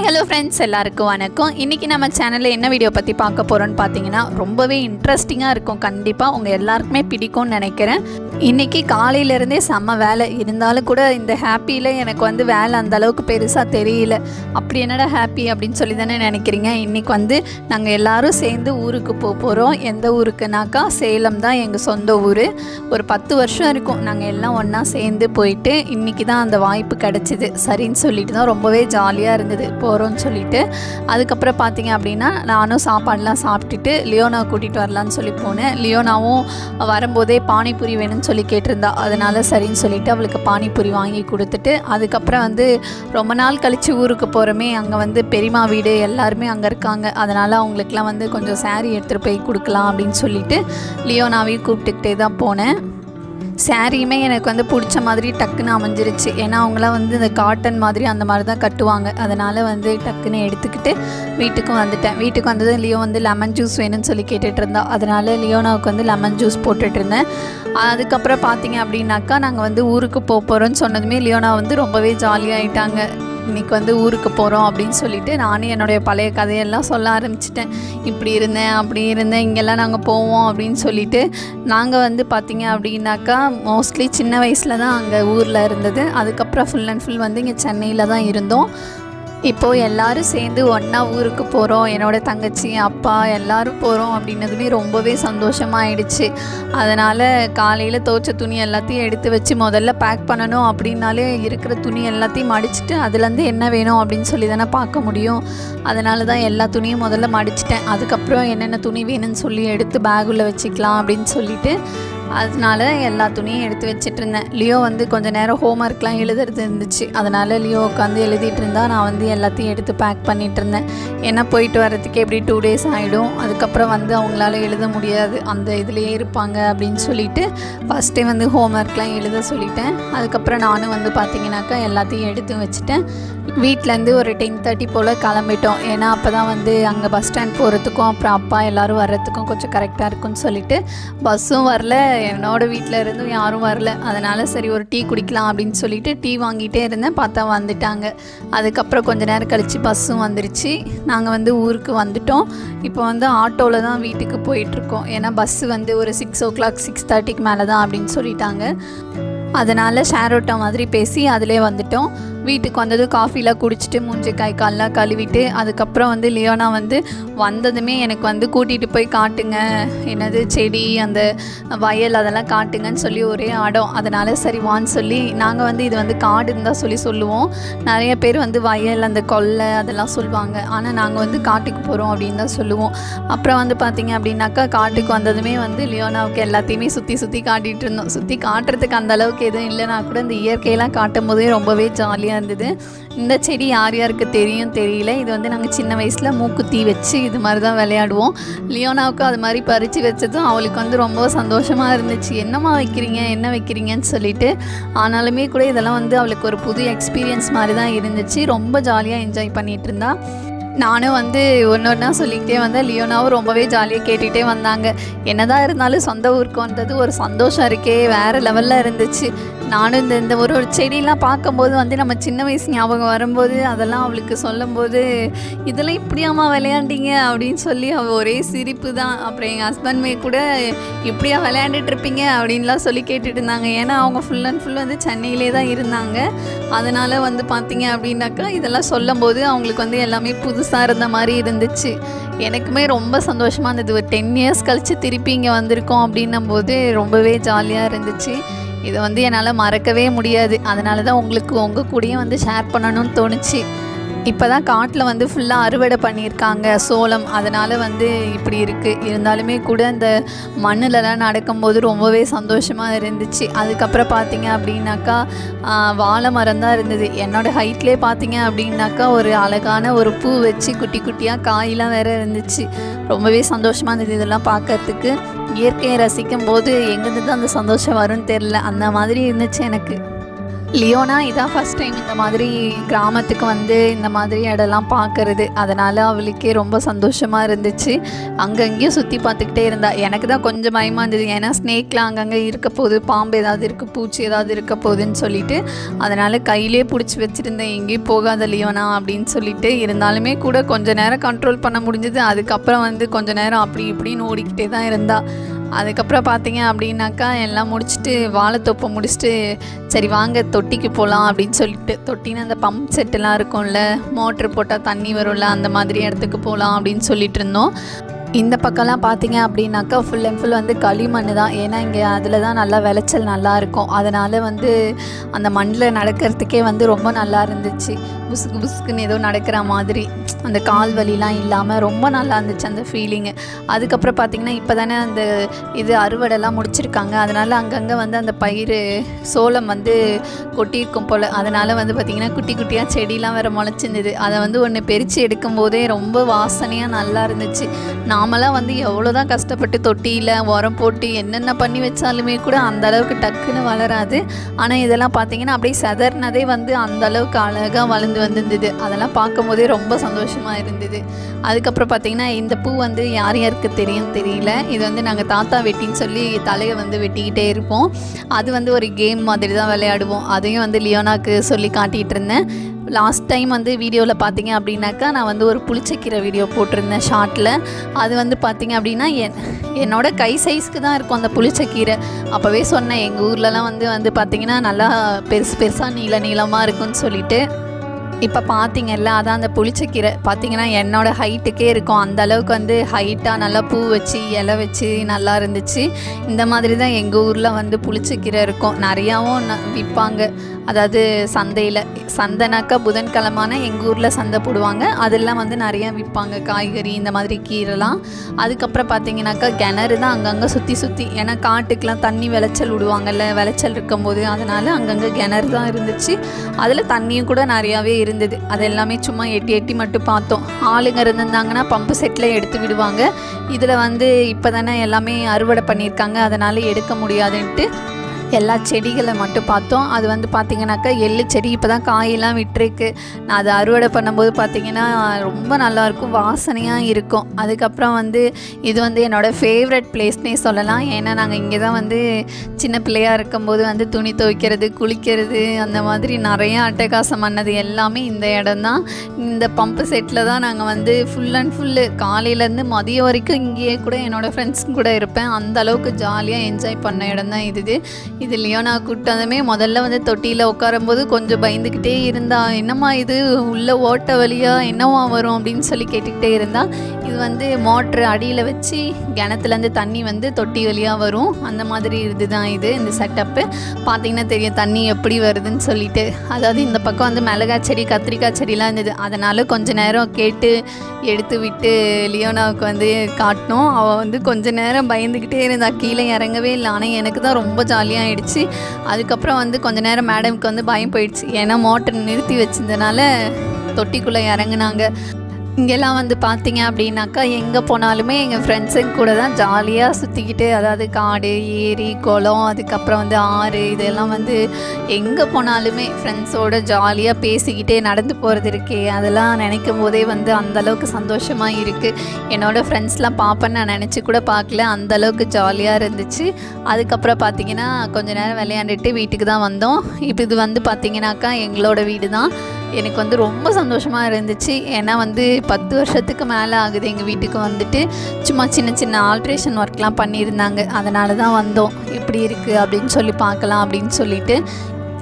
Hi hello friends, எல்லாருக்கும் வணக்கம். இன்றைக்கி நம்ம சேனலில் என்ன வீடியோ பற்றி பார்க்க போகிறோன்னு பார்த்தீங்கன்னா ரொம்பவே இன்ட்ரெஸ்டிங்காக இருக்கும். கண்டிப்பாக உங்கள் எல்லாருக்குமே பிடிக்கும்னு நினைக்கிறேன். இன்றைக்கி காலையிலேருந்தே செம்ம வேலை இருந்தாலும் கூட இந்த ஹாப்பியில் எனக்கு வேலை அந்தளவுக்கு பெருசாக தெரியல. அப்படி என்னடா ஹாப்பி அப்படின்னு சொல்லி தானே நினைக்கிறீங்க. இன்றைக்கி நாங்கள் எல்லோரும் சேர்ந்து ஊருக்கு போகிறோம். எந்த ஊருக்குனாக்கா சேலம் தான் எங்கள் சொந்த ஊர். ஒரு 10 வருஷம் இருக்கும் நாங்கள் எல்லாம் ஒன்றா சேர்ந்து போயிட்டு. இன்றைக்கி தான் அந்த வாய்ப்பு கிடச்சிது. சரின்னு சொல்லிட்டு தான் ரொம்பவே ஜாலியாக இருந்தது போகிறோன்னு சொல்லிட்டு. அதுக்கப்புறம் பார்த்தீங்க அப்படின்னா நானும் சாப்பாடெலாம் சாப்பிட்டுட்டு லியோனாவை கூட்டிகிட்டு வரலான்னு சொல்லி போனேன். லியோனாவும் வரும்போதே பானிபூரி வேணும்னு சொல்லி கேட்டிருந்தா. அதனால் சரின்னு சொல்லிவிட்டு அவளுக்கு பானிபூரி வாங்கி கொடுத்துட்டு அதுக்கப்புறம் ரொம்ப நாள் கழித்து ஊருக்கு போகிறோமே, அங்கே பெரியம்மா வீடு எல்லாருமே அங்கே இருக்காங்க. அதனால் அவங்களுக்குலாம் கொஞ்சம் சாரீ எடுத்துகிட்டு போய் கொடுக்கலாம் அப்படின்னு சொல்லிட்டு லியோனாவையும் கூப்பிட்டுக்கிட்டே தான் போனேன். சாரியுமே எனக்கு பிடிச்ச மாதிரி டக்குன்னு அமைஞ்சிருச்சு. ஏன்னா அவங்களாம் இந்த காட்டன் மாதிரி அந்த மாதிரி தான் கட்டுவாங்க. அதனால் டக்குன்னு எடுத்துக்கிட்டு வீட்டுக்கும் வந்துட்டேன். வீட்டுக்கு வந்தது லியோ லெமன் ஜூஸ் வேணும்னு சொல்லி கேட்டுட்டு இருந்தா. அதனால் லியோனாவுக்கு லெமன் ஜூஸ் போட்டுட்டு இருந்தேன். அதுக்கப்புறம் பார்த்தீங்க அப்படின்னாக்கா நாங்கள் ஊருக்கு போகிறோன்னு சொன்னதுமே லியோனா ரொம்பவே ஜாலியாகிட்டாங்க. இன்றைக்கி ஊருக்கு போகிறோம் அப்படின்னு சொல்லிட்டு நானும் என்னுடைய பழைய கதையெல்லாம் சொல்ல ஆரம்பிச்சிட்டேன். இப்படி இருந்தேன் அப்படி இருந்தேன், இங்கெல்லாம் நாங்கள் போவோம் அப்படின்னு சொல்லிட்டு. நாங்கள் பார்த்திங்க அப்படின்னாக்கா மோஸ்ட்லி சின்ன வயசில் தான் அங்கே ஊரில் இருந்தது. அதுக்கப்புறம் ஃபுல் அண்ட் ஃபுல் இங்கே சென்னையில் தான் இருந்தோம். இப்போது எல்லோரும் சேர்ந்து ஒன்றா ஊருக்கு போகிறோம். என்னோடய தங்கச்சி அப்பா எல்லோரும் போகிறோம் அப்படின்னதுமே ரொம்பவே சந்தோஷமாக ஆயிடுச்சு. அதனால் காலையில் துவைச்ச துணி எல்லாத்தையும் எடுத்து வச்சு முதல்ல பேக் பண்ணணும். அப்படின்னாலே இருக்கிற துணி எல்லாத்தையும் மடிச்சுட்டு அதுலேருந்து என்ன வேணும் அப்படின்னு சொல்லி தானே பார்க்க முடியும். அதனால தான் எல்லா துணியும் முதல்ல மடிச்சிட்டேன். அதுக்கப்புறம் என்னென்ன துணி வேணும்னு சொல்லி எடுத்து பேக்குள்ளே வச்சுக்கலாம் அப்படின்னு சொல்லிவிட்டு அதனால் எல்லா துணியும் எடுத்து வச்சிட்டு இருந்தேன். லியோ கொஞ்சம் நேரம் ஹோம்ஒர்க்லாம் எழுதுறது இருந்துச்சு. அதனால் லியோ உட்காந்து எழுதிட்டு இருந்தா. நான் எல்லாத்தையும் எடுத்து பேக் பண்ணிகிட்டு இருந்தேன். ஏன்னா போயிட்டு வரதுக்கு எப்படி 2 days ஆகிடும். அதுக்கப்புறம் அவங்களால எழுத முடியாது, அந்த இதுலேயே இருப்பாங்க அப்படின்னு சொல்லிட்டு ஃபஸ்ட்டே ஹோம்ஒர்க்லாம் எழுத சொல்லிட்டேன். அதுக்கப்புறம் நானும் பார்த்திங்கனாக்கா எல்லாத்தையும் எடுத்து வச்சுட்டேன். வீட்டிலேருந்து ஒரு 10:30 போல் கிளம்பிட்டோம். ஏன்னா அப்போ தான் அங்கே பஸ் ஸ்டாண்ட் போகிறதுக்கும் அப்புறம் அப்பா எல்லோரும் வர்றதுக்கும் கொஞ்சம் கரெக்டாக இருக்குன்னு சொல்லிட்டு பஸ்ஸும் வரல, என்னோடய வீட்டில் இருந்தும் யாரும் வரல. அதனால் சரி ஒரு டீ குடிக்கலாம் அப்படின்னு சொல்லிட்டு டீ வாங்கிட்டே இருந்தேன். பார்த்தா வந்துட்டாங்க. அதுக்கப்புறம் கொஞ்சம் நேரம் கழித்து பஸ்ஸும் வந்துருச்சு. நாங்கள் ஊருக்கு வந்துட்டோம். இப்போ ஆட்டோவில் தான் வீட்டுக்கு போயிட்டுருக்கோம். ஏன்னா பஸ்ஸு ஒரு 6 o'clock 6:30க்கு மேலே தான் அப்படின்னு சொல்லிட்டாங்க. அதனால் ஷேர் ஆட்டோ மாதிரி பேசி அதிலே வந்துட்டோம். வீட்டுக்கு வந்தது காஃபிலாம் குடிச்சிட்டு மூஞ்சி கை கால்லாம் கழுவிட்டு அதுக்கப்புறம் லியோனா வந்ததுமே எனக்கு கூட்டிகிட்டு போய் காட்டுங்க, என்னது செடி அந்த வயல் அதெல்லாம் காட்டுங்கன்னு சொல்லி ஒரே ஆடம். அதனால் சரி வான்னு சொல்லி நாங்கள் இது காடுன்னு தான் சொல்லுவோம். நிறைய பேர் வயல் அந்த கொல்லை அதெல்லாம் சொல்லுவாங்க. ஆனால் நாங்கள் காட்டுக்கு போகிறோம் அப்படின்னு தான் சொல்லுவோம். அப்புறம் பார்த்திங்க அப்படின்னாக்கா காட்டுக்கு வந்ததுமே லியோனாவுக்கு எல்லாத்தையுமே சுற்றி காட்டிகிட்டு இருந்தோம். சுற்றி காட்டுறதுக்கு அந்தளவுக்கு எதுவும் இல்லைனா கூட இந்த இயற்கையெல்லாம் காட்டும் போதே ரொம்பவே ஜாலியாக இருந்தது. இந்த செடி யார் யாருக்கு தெரியும் தெரியல. இது நாங்கள் சின்ன வயசில் மூக்குத்தி வச்சு இது மாதிரி தான் விளையாடுவோம். லியோனாவுக்கும் அது மாதிரி பறித்து வச்சதும் அவளுக்கு ரொம்ப சந்தோஷமாக இருந்துச்சு. என்னம்மா வைக்கிறீங்க என்ன வைக்கிறீங்கன்னு சொல்லிட்டு. ஆனாலுமே கூட இதெல்லாம் அவளுக்கு ஒரு புது எக்ஸ்பீரியன்ஸ் மாதிரி தான் இருந்துச்சு. ரொம்ப ஜாலியாக என்ஜாய் பண்ணிகிட்டு இருந்தா. நானும் ஒன்றா சொல்லிக்கிட்டே வந்தேன். லியோனாவும் ரொம்பவே ஜாலியாக கேட்டுகிட்டே வந்தாங்க. என்னதான் இருந்தாலும் சொந்த ஊருக்கு வந்தது ஒரு சந்தோஷம் இருக்கே, வேறு லெவலில் இருந்துச்சு. நானும் இந்த ஒரு செடியெலாம் பார்க்கும்போது நம்ம சின்ன வயசு ஞாபகம் வரும்போது அதெல்லாம் அவளுக்கு சொல்லும்போது இதெல்லாம் இப்படியாம்மா விளையாண்டிங்க அப்படின்னு சொல்லி அவள் ஒரே சிரிப்பு தான். அப்புறம் எங்கள் ஹஸ்பண்ட்மே கூட இப்படியா விளையாண்டுட்ருப்பீங்க அப்படின்லாம் சொல்லி கேட்டுட்டு இருந்தாங்க. ஏன்னா அவங்க ஃபுல் அண்ட் ஃபுல் சென்னையிலே தான் இருந்தாங்க. அதனால் பார்த்திங்க அப்படின்னாக்கா இதெல்லாம் சொல்லும்போது அவங்களுக்கு எல்லாமே புதுசாக இருந்த மாதிரி இருந்துச்சு. எனக்குமே ரொம்ப சந்தோஷமாக இருந்தது. ஒரு 10 years கழித்து திருப்பி இங்கே வந்திருக்கோம் அப்படின்னும் போது ரொம்பவே ஜாலியாக இருந்துச்சு. இதை என்னால் மறக்கவே முடியாது. அதனால தான் உங்களுக்கு உங்கள் கூடயும் ஷேர் பண்ணணும்னு தோணுச்சு. இப்போ தான் காட்டில் ஃபுல்லாக அறுவடை பண்ணியிருக்காங்க சோளம். அதனால் இப்படி இருக்குது. இருந்தாலுமே கூட இந்த மண்ணிலலாம் நடக்கும்போது ரொம்பவே சந்தோஷமாக இருந்துச்சு. அதுக்கப்புறம் பார்த்திங்க அப்படின்னாக்கா வாழை மரம் தான் இருந்தது. என்னோடய ஹைட்லேயே பார்த்திங்க அப்படின்னாக்கா ஒரு அழகான ஒரு பூ வச்சு குட்டி குட்டியாக காயெலாம் வேறு இருந்துச்சு. ரொம்பவே சந்தோஷமாக இருந்தது இதெல்லாம் பார்க்கறதுக்கு. இயற்கையை ரசிக்கும் போது எங்கேருந்து தான் அந்த சந்தோஷம் வரும்னு தெரில, அந்த மாதிரி இருந்துச்சு எனக்கு. லியோனா இதான் ஃபஸ்ட் டைம் இந்த மாதிரி கிராமத்துக்கு வந்து இந்த மாதிரி இடம்லாம் பார்க்குறது. அதனால் அவளுக்கே ரொம்ப சந்தோஷமாக இருந்துச்சு. அங்கங்கேயும் சுற்றி பார்த்துக்கிட்டே இருந்தா. எனக்கு தான் கொஞ்சம் பயமாக இருந்தது, ஏன்னா ஸ்னேக்லாம் அங்கங்கே இருக்க போகுது, பாம்பு ஏதாவது இருக்குது, பூச்சி ஏதாவது இருக்க போகுதுன்னு சொல்லிட்டு அதனால் கையிலே பிடிச்சி வச்சுருந்தேன், எங்கேயும் போகாத லியோனா அப்படின்னு சொல்லிட்டு. இருந்தாலுமே கூட கொஞ்சம் நேரம் கண்ட்ரோல் பண்ண முடிஞ்சது. அதுக்கப்புறம் வந்து கொஞ்சம் நேரம் அப்படி இப்படின்னு ஓடிக்கிட்டே தான் இருந்தா. அதுக்கப்புறம் பார்த்தீங்க அப்படின்னாக்கா எல்லாம் முடிச்சுட்டு வாழைத்தோப்பை முடிச்சுட்டு சரி வாங்க தொட்டிக்கு போகலாம் அப்படின்னு சொல்லிட்டு, தொட்டின்னு அந்த பம்ப் செட்டெல்லாம் இருக்கும்ல, மோட்ரு போட்டால் தண்ணி வரும்ல, அந்த மாதிரி இடத்துக்கு போகலாம் அப்படின்னு சொல்லிட்டு இருந்தோம். இந்த பக்கம்லாம் பார்த்தீங்க அப்படின்னாக்கா ஃபுல் அண்ட் ஃபுல் வந்து களிமண் தான். ஏன்னா இங்கே அதில் தான் நல்லா விளைச்சல் நல்லாயிருக்கும். அதனால் வந்து அந்த மண்ணில் நடக்கிறதுக்கே வந்து ரொம்ப நல்லா இருந்துச்சு. புசுக்கு புசுக்குன்னு ஏதோ நடக்கிற மாதிரி, அந்த கால் வலிலாம் இல்லாமல் ரொம்ப நல்லா இருந்துச்சு அந்த ஃபீலிங்கு. அதுக்கப்புறம் பார்த்திங்கன்னா இப்போ தானே அந்த இது அறுவடைலாம் முடிச்சிருக்காங்க. அதனால் அங்கங்கே வந்து அந்த பயிர் சோளம் வந்து கொட்டியிருக்கும் போல். அதனால் வந்து பார்த்திங்கன்னா குட்டி குட்டியாக செடிலாம் வேறு முளைச்சிருந்தது. அதை வந்து ஒன்று பிரித்து எடுக்கும்போதே ரொம்ப வாசனையாக நல்லா இருந்துச்சு. நாமெல்லாம் வந்து எவ்வளோ தான் கஷ்டப்பட்டு தொட்டியில் உரம் போட்டு என்னென்ன பண்ணி வச்சாலுமே கூட அந்த அளவுக்கு டக்குன்னு வளராது. ஆனால் இதெல்லாம் பார்த்திங்கன்னா அப்படியே செதறினதே வந்து அந்த அளவுக்கு அழகாக வளர்ந்து வந்திருந்தது. அதெல்லாம் பார்க்கும்போதே ரொம்ப சந்தோஷமாக இருந்தது. அதுக்கப்புறம் பார்த்திங்கன்னா இந்த பூ வந்து யார் யாருக்கு தெரியும் தெரியல. இது வந்து நாங்கள் தாத்தா வெட்டின்னு சொல்லி தலையை வந்து வெட்டிக்கிட்டே இருப்போம். அது வந்து ஒரு கேம் மாதிரி தான் விளையாடுவோம். அதையும் வந்து லியோனாக்கு சொல்லி காட்டிகிட்டு இருந்தேன். லாஸ்ட் டைம் வந்து வீடியோவில் பார்த்தீங்க அப்படின்னாக்கா நான் வந்து ஒரு புளிச்சக்கீரை வீடியோ போட்டிருந்தேன் ஷார்ட்டில். அது வந்து பார்த்திங்க அப்படின்னா என்னோட கை சைஸ்க்கு தான் இருக்கும் அந்த புளிச்சக்கீரை. அப்போவே சொன்னேன், எங்கள் ஊர்லலாம் வந்து பார்த்திங்கன்னா நல்லா பெருசாக நீளமாக இருக்குன்னு சொல்லிட்டு. இப்போ பார்த்தீங்கல்ல, அதான் அந்த புளிச்சக்கீரை பார்த்தீங்கன்னா என்னோடய ஹைட்டுக்கே இருக்கும். அந்த அளவுக்கு வந்து ஹைட்டாக நல்லா பூ வச்சு இலை வச்சு நல்லா இருந்துச்சு. இந்த மாதிரி தான் எங்கள் ஊரில் வந்து புளிச்சக்கீரை இருக்கும். நிறையாவும் விற்பாங்க. அதாவது சந்தைனாக்கா புதன்கிழமான எங்கள் ஊரில் சந்தை போடுவாங்க. அதெல்லாம் வந்து நிறையா விற்பாங்க, காய்கறி இந்த மாதிரி கீரைலாம். அதுக்கப்புறம் பார்த்தீங்கன்னாக்கா கிணறு தான் அங்கங்கே சுற்றி, ஏன்னா காட்டுக்கெலாம் தண்ணி விளைச்சல் விடுவாங்கல்ல, விளைச்சல் இருக்கும்போது. அதனால் அங்கங்கே கிணறு தான் இருந்துச்சு. அதில் தண்ணியும் கூட நிறையாவே இருந்தது. அது எல்லாமே சும்மா எட்டி மட்டும் பார்த்தோம். ஆளுங்க இருந்திருந்தாங்கன்னா பம்பு செட்டில் எடுத்து விடுவாங்க. இதில் வந்து இப்போ தானே எல்லாமே அறுவடை பண்ணியிருக்காங்க, அதனால் எடுக்க முடியாதுன்ட்டு எல்லா செடிகளை மட்டும் பார்த்தோம். அது வந்து பார்த்திங்கனாக்கா எள்ளு செடி இப்போ தான் காயெல்லாம் விட்டுருக்கு. நான் அதை அறுவடை பண்ணும்போது பார்த்திங்கன்னா ரொம்ப நல்லாயிருக்கும், வாசனையாக இருக்கும். அதுக்கப்புறம் வந்து இது வந்து என்னோடய ஃபேவரட் பிளேஸ்னே சொல்லலாம். ஏன்னா நாங்கள் இங்கே தான் வந்து சின்ன பிள்ளையாக இருக்கும்போது வந்து துணி துவைக்கிறது, குளிக்கிறது, அந்த மாதிரி நிறையா அட்டகாசம் பண்ணது எல்லாமே இந்த இடம் தான். இந்த பம்பு செட்டில் தான் நாங்கள் வந்து ஃபுல் அண்ட் ஃபுல்லு காலையிலேருந்து மதியம் வரைக்கும் இங்கேயே கூட என்னோடய ஃப்ரெண்ட்ஸுங்க கூட இருப்பேன். அந்த அளவுக்கு ஜாலியாக என்ஜாய் பண்ண இடம் தான் இது லியோனா கூட்டதுமே முதல்ல வந்து தொட்டியில் உட்காரும்போது கொஞ்சம் பயந்துக்கிட்டே இருந்தா. என்னம்மா இது உள்ள ஓட்ட வழியாக என்னவா வரும் அப்படின்னு சொல்லி கேட்டுக்கிட்டே இருந்தா. இது வந்து மோட்ரு அடியில் வச்சு கிணத்துலேருந்து தண்ணி வந்து தொட்டி வழியாக வரும். அந்த மாதிரி இதுதான் இந்த செட்டப்பு. பார்த்திங்கன்னா தெரியும் தண்ணி எப்படி வருதுன்னு சொல்லிட்டு. அதாவது இந்த பக்கம் வந்து மிளகாய் செடி, கத்திரிக்காய் செடிலாம் இருந்தது. அதனால் கொஞ்ச நேரம் கேட்டு எடுத்து விட்டு லியோனாவுக்கு வந்து காட்டினோம். அவள் வந்து கொஞ்ச நேரம் பயந்துக்கிட்டே இருந்தா, கீழே இறங்கவே இல்லை. ஆனால் எனக்கு தான் ரொம்ப ஜாலியாக ஆயிடுச்சு. அதுக்கப்புறம் வந்து கொஞ்ச நேரம் மேடமுக்கு வந்து பயம் போயிடுச்சு. ஏன்னா மோட்டர் நிறுத்தி வச்சதுனால தொட்டிக்குள்ளே இறங்குனாங்க. இங்கெல்லாம் வந்து பார்த்தீங்க அப்படின்னாக்கா எங்கே போனாலுமே எங்கள் ஃப்ரெண்ட்ஸுங்க கூட தான் ஜாலியாக சுற்றிக்கிட்டு, அதாவது காடு, ஏரி, குளம், அதுக்கப்புறம் வந்து ஆறு, இதெல்லாம் வந்து எங்கே போனாலுமே ஃப்ரெண்ட்ஸோடு ஜாலியாக பேசிக்கிட்டே நடந்து போகிறது இருக்கே, அதெல்லாம் நினைக்கும் போதே வந்து அந்தளவுக்கு சந்தோஷமாக இருக்குது. என்னோடய ஃப்ரெண்ட்ஸ்லாம் பார்ப்பேன்னு நான் நினச்சி கூட பார்க்கல, அந்தளவுக்கு ஜாலியாக இருந்துச்சு. அதுக்கப்புறம் பார்த்திங்கன்னா கொஞ்சம் நேரம் விளையாண்டுட்டு வீட்டுக்கு தான் வந்தோம். இப்போ இது வந்து பார்த்திங்கனாக்கா எங்களோட வீடு தான். எனக்கு வந்து ரொம்ப சந்தோஷமாக இருந்துச்சு. ஏன்னா வந்து 10 வருஷத்துக்கு மேலே ஆகுது எங்கள் வீட்டுக்கு வந்துட்டு. சும்மா சின்ன ஆல்ட்ரேஷன் ஒர்க்லாம் பண்ணியிருந்தாங்க. அதனால தான் வந்தோம், எப்படி இருக்குது அப்படின்னு சொல்லி பார்க்கலாம் அப்படின்னு சொல்லிட்டு.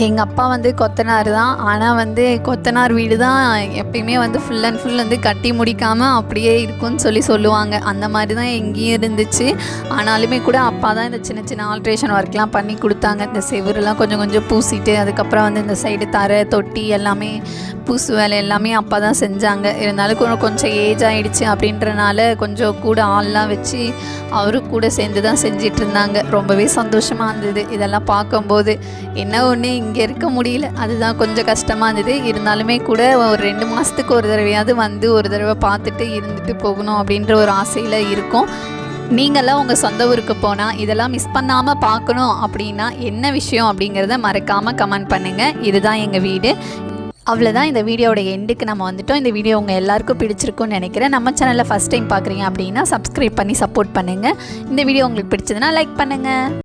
எங்கள் அப்பா வந்து கொத்தனார் தான். ஆனால் வந்து கொத்தனார் வீடு தான் எப்பயுமே வந்து ஃபுல் அண்ட் ஃபுல் வந்து கட்டி முடிக்காமல் அப்படியே இருக்குன்னு சொல்லுவாங்க. அந்த மாதிரி தான் எங்கேயும் இருந்துச்சு. ஆனாலுமே கூட அப்பா தான் இந்த சின்ன ஆல்ட்ரேஷன் ஒர்க்லாம் பண்ணி கொடுத்தாங்க. இந்த செவருலாம் கொஞ்சம் பூசிட்டு, அதுக்கப்புறம் வந்து இந்த சைடு தரை, தொட்டி எல்லாமே பூசு வேலை எல்லாமே அப்பா தான் செஞ்சாங்க. இருந்தாலும் கொஞ்சம் ஏஜ் ஆகிடுச்சு அப்படின்றனால கொஞ்சம் கூட ஆள்லாம் வச்சு அவரு கூட சேர்ந்து தான் செஞ்சிட்டு இருந்தாங்க. ரொம்பவே சந்தோஷமாக இருந்தது இதெல்லாம் பார்க்கும்போது. என்ன ஒன்று இங்கே இருக்க முடியல, அதுதான் கொஞ்சம் கஷ்டமாக இருந்தது. இருந்தாலுமே கூட ஒரு 2 மாதத்துக்கு ஒரு தடவையாவது வந்து ஒரு தடவை பார்த்துட்டு இருந்துட்டு போகணும் அப்படின்ற ஒரு ஆசையில் இருக்கும். நீங்களாம் உங்கள் சொந்த ஊருக்கு போனால் இதெல்லாம் மிஸ் பண்ணாமல் பார்க்கணும் அப்படின்னா என்ன விஷயம் அப்படிங்கிறத மறக்காமல் கமெண்ட் பண்ணுங்கள். இதுதான் எங்கள் வீடு. அவ்வளோதான், இந்த வீடியோட எண்டுக்கு நம்ம வந்துட்டோம். இந்த வீடியோ உங்கள் எல்லாருக்கும் பிடிச்சிருக்குன்னு நினைக்கிறேன். நம்ம சேனலில் ஃபஸ்ட் டைம் பார்க்குறீங்க அப்படின்னா சப்ஸ்கிரைப் பண்ணி சப்போர்ட் பண்ணுங்கள். இந்த வீடியோ உங்களுக்கு பிடிச்சதுன்னா லைக் பண்ணுங்கள்.